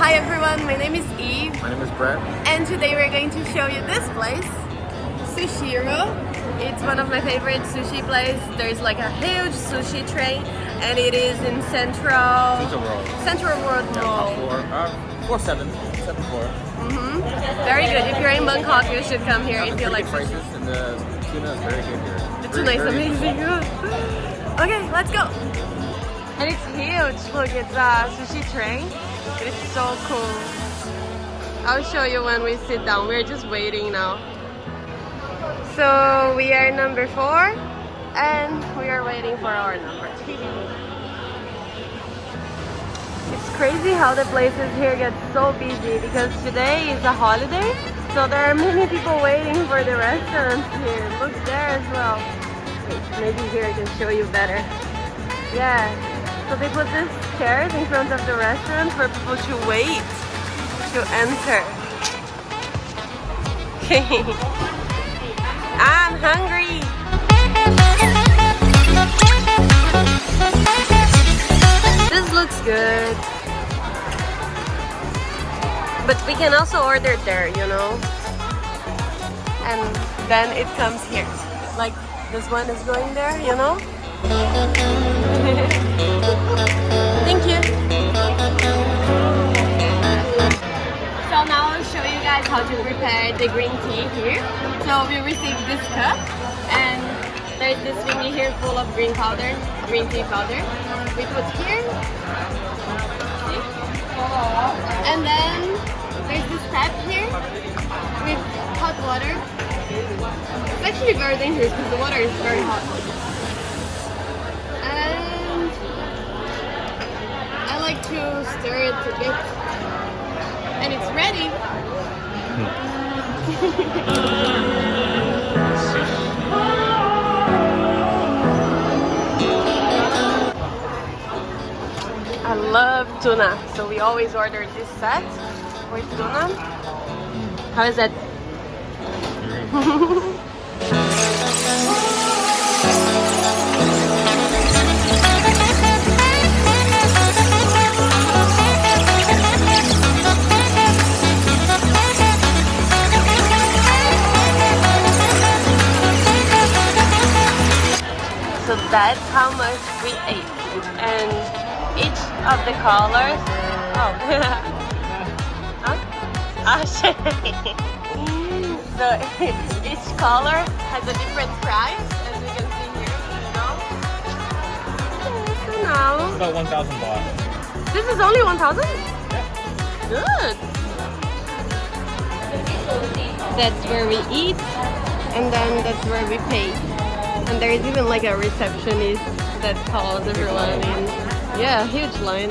Hi everyone, my name is Eve. My name is Brett. And today we're going to show you this place, Sushi. It's one of my favorite sushi places. There's like a huge sushi tray and it is in Central World Mall. 4774. Very good. If you're in Bangkok, you should come here if you like sushi. Prices and the tuna is very good here. The tuna is amazing. Okay, let's go. And it's huge. Look, it's a sushi tray. It's so cool. I'll show you when we sit down. We're just waiting now. So we are number 4 and we are waiting for our number 3. It's crazy how the places here get so busy because today is a holiday. So there are many people waiting for the restaurants here. Look there as well. Wait, maybe here I can show you better. Yeah. So they put these chairs in front of the restaurant for people to wait to enter. I'm hungry. This looks good. But we can also order there, you know? And then it comes here. Like this one is going there, you know? Thank you. So now I'll show you guys how to prepare the green tea here. So we received this cup and there's this thingy here full of green tea powder. We put here. See? And then there's this tap here with hot water. It's actually very dangerous because the water is very hot. And I like to stir it a bit. And it's ready. I love tuna, so we always order this set with tuna. How is that? So that's how much we ate. And each of the colors, shit. So each color has a different price, as you can see here, you know? Okay, so now... It's about 1,000 baht. This is only 1,000? Yeah. Good. That's where we eat, and then that's where we pay. And there is even like a receptionist that calls everyone in. Yeah, huge line.